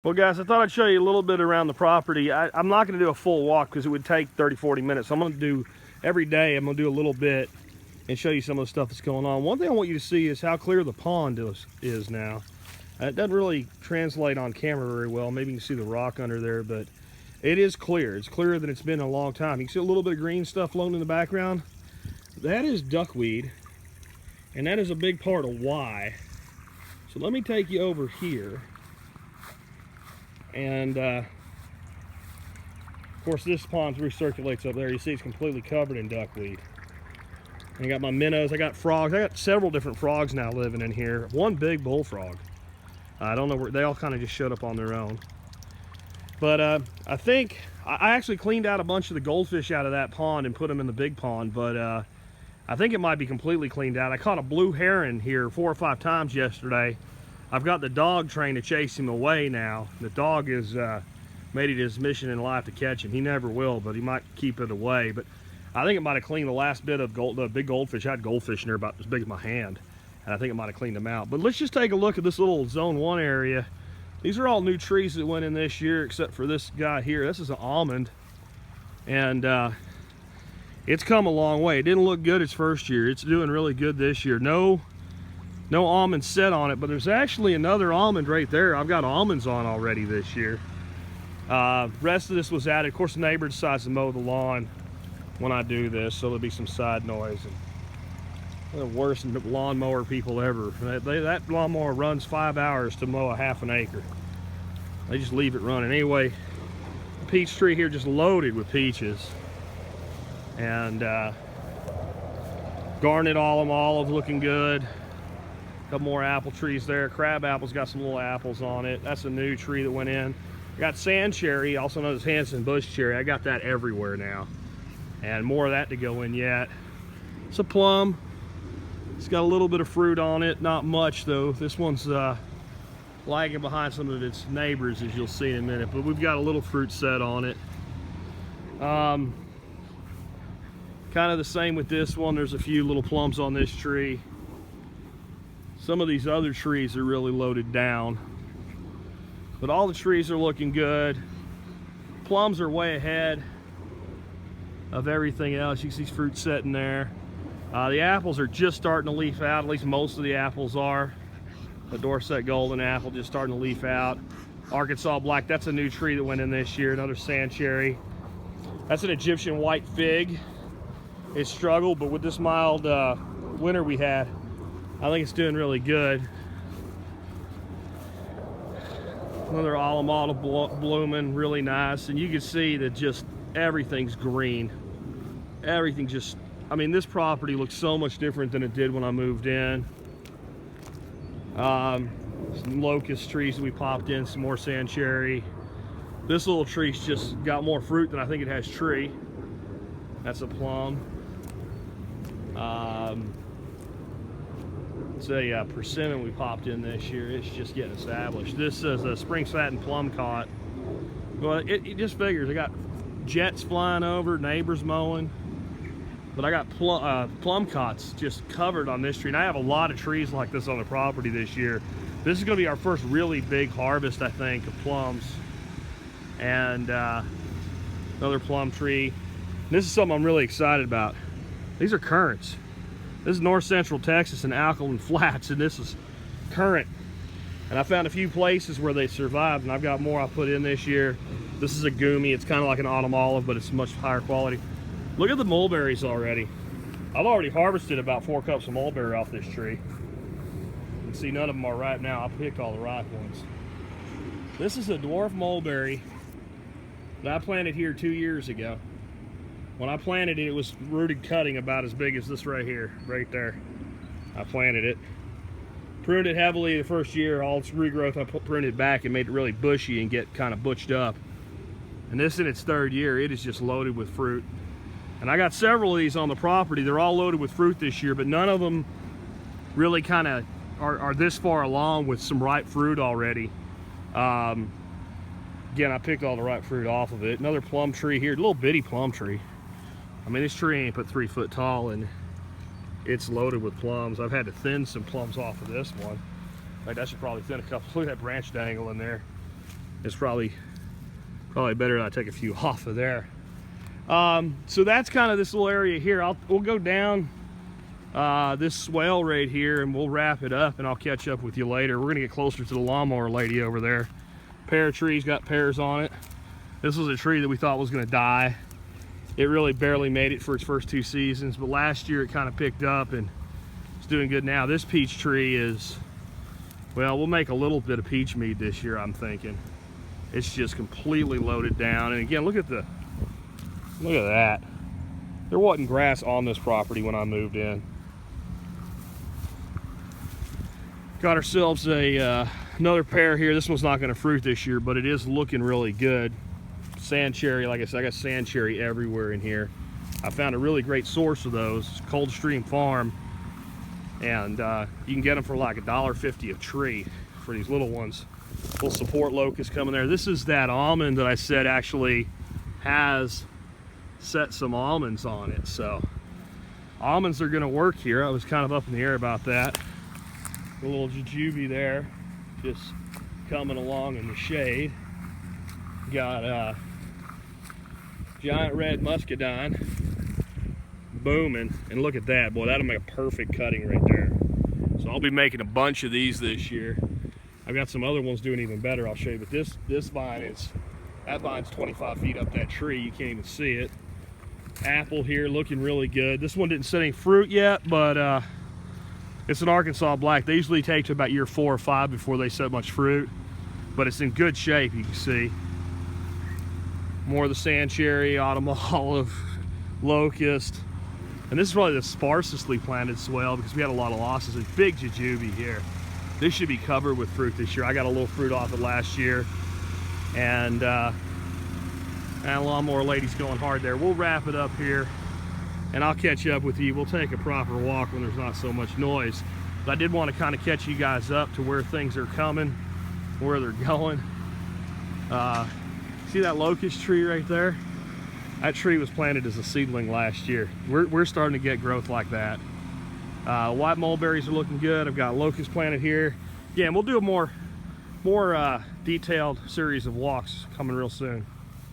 Well guys, I thought I'd show you a little bit around the property. I'm not going to do a full walk because it would take 30-40 minutes. So I'm going to do every day, I'm going to do a little bit and show you some of the stuff that's going on. One thing I want you to see is how clear the pond is now. It doesn't really translate on camera very well. Maybe you can see the rock under there, but it is clear. It's clearer than it's been in a long time. You can see a little bit of green stuff floating in the background. That is duckweed, and that is a big part of why. So let me take you over here. And of course this pond recirculates up there. You see it's completely covered in duckweed. And I got my minnows, I got frogs. I got several different frogs now living in here. One big bullfrog. I don't know where, they all kind of just showed up on their own. But I think, I actually cleaned out a bunch of the goldfish out of that pond and put them in the big pond, but I think it might be completely cleaned out. I caught a blue heron here 4 or 5 times yesterday. I've got the dog trained to chase him away now. The dog is made it his mission in life to catch him. He never will, but he might keep it away. But I think it might have cleaned the last bit of the big goldfish. I had goldfish in there about as big as my hand, and I think it might have cleaned them out. But let's just take a look at this little zone 1 area. These are all new trees that went in this year, except for this guy here. This is an almond, and it's come a long way. It didn't look good its first year. It's doing really good this year. No almonds set on it, but there's actually another almond right there. I've got almonds on already this year. Rest of this was added. Of course, the neighbor decides to mow the lawn when I do this, so there'll be some side noise. And the worst lawnmower people ever. That lawnmower runs 5 hours to mow a half an acre. They just leave it running. Anyway, the peach tree here just loaded with peaches. And garnet olive looking good. Couple more apple trees there. Crab apple's got some little apples on it. That's a new tree that went in. Got sand cherry, also known as Hanson bush cherry. I got that everywhere now. And more of that to go in yet. It's a plum. It's got a little bit of fruit on it. Not much though. This one's lagging behind some of its neighbors, as you'll see in a minute. But we've got a little fruit set on it. Kind of the same with this one. There's a few little plums on this tree. Some of these other trees are really loaded down, but all the trees are looking good. Plums are way ahead of everything else. You can see fruit sitting there. The apples are just starting to leaf out. At least most of the apples are. The Dorset golden apple just starting to leaf out. Arkansas black, that's a new tree that went in this year. Another sand cherry. That's an Egyptian white fig. It struggled, but with this mild winter we had, I think it's doing really good. Another olive blooming, really nice. And you can see that just everything's green. Everything just, I mean, this property looks so much different than it did when I moved in. Some locust trees that we popped in, some more sand cherry. This little tree's just got more fruit than I think it has tree. That's a plum. It's a persimmon we popped in this year. It's just getting established. This is a spring satin plum cot. Well, it just figures. I got jets flying over, neighbors mowing, but I got plum cots just covered on this tree. And I have a lot of trees like this on the property this year. This is going to be our first really big harvest, I think, of plums. And another plum tree. And this is something I'm really excited about. These are currants. This is north central Texas and alkaline flats, and this is currant. And I found a few places where they survived, and I've got more I put in this year. This is a gumi. It's kind of like an autumn olive, but it's much higher quality. Look at the mulberries already. I've already harvested about 4 cups of mulberry off this tree. You can see none of them are ripe now. I picked all the ripe ones. This is a dwarf mulberry that I planted here 2 years ago. When I planted it, it was rooted cutting about as big as this right here, right there. I planted it. Pruned it heavily the first year. All its regrowth, I pruned it back and made it really bushy and get kind of butched up. And this in its 3rd year, it is just loaded with fruit. And I got several of these on the property. They're all loaded with fruit this year, but none of them really kind of are this far along with some ripe fruit already. Again, I picked all the ripe fruit off of it. Another plum tree here, a little bitty plum tree. I mean, this tree ain't but 3 foot tall, and it's loaded with plums. I've had to thin some plums off of this one. In fact, I should probably thin a couple. Look at that branch dangle in there. It's probably better that I take a few off of there. So that's kind of this little area here. We'll go down this swale right here and we'll wrap it up, and I'll catch up with you later. We're gonna get closer to the lawnmower lady over there. Pear trees, got pears on it. This was a tree that we thought was gonna die. It really barely made it for its first 2 seasons, but last year it kind of picked up and it's doing good now. This peach tree is, well, we'll make a little bit of peach mead this year, I'm thinking. It's just completely loaded down. And again, look at that. There wasn't grass on this property when I moved in. Got ourselves another pear here. This one's not going to fruit this year, but it is looking really good. Sand cherry, like I said, I got sand cherry everywhere in here. I found a really great source of those, Coldstream Farm, and you can get them for like $1.50 a tree for these little ones. Little support locust coming there. This is that almond that I said actually has set some almonds on it, so almonds are going to work here. I was kind of up in the air about that. A little jujube there, just coming along in the shade. Got giant red muscadine booming, and look at that, boy, that'll make a perfect cutting right there. So I'll be making a bunch of these this year. I've got some other ones doing even better, I'll show you, but this vine that vine's 25 feet up that tree. You can't even see it. Apple here looking really good. This one didn't set any fruit yet, but it's an Arkansas black. They usually take to about year 4 or 5 before they set much fruit, but it's in good shape, you can see. More of the sand cherry, autumn olive, locust, and this is probably the sparsely planted swale because we had a lot of losses. A big jujube here. This should be covered with fruit this year. I got a little fruit off it last year, and lawnmower lady's going hard there. We'll wrap it up here, and I'll catch up with you. We'll take a proper walk when there's not so much noise. But I did want to kind of catch you guys up to where things are coming, where they're going. See that locust tree right there? That tree was planted as a seedling last year. We're starting to get growth like that. White mulberries are looking good. I've got locust planted here. Yeah, and we'll do a more detailed series of walks coming real soon.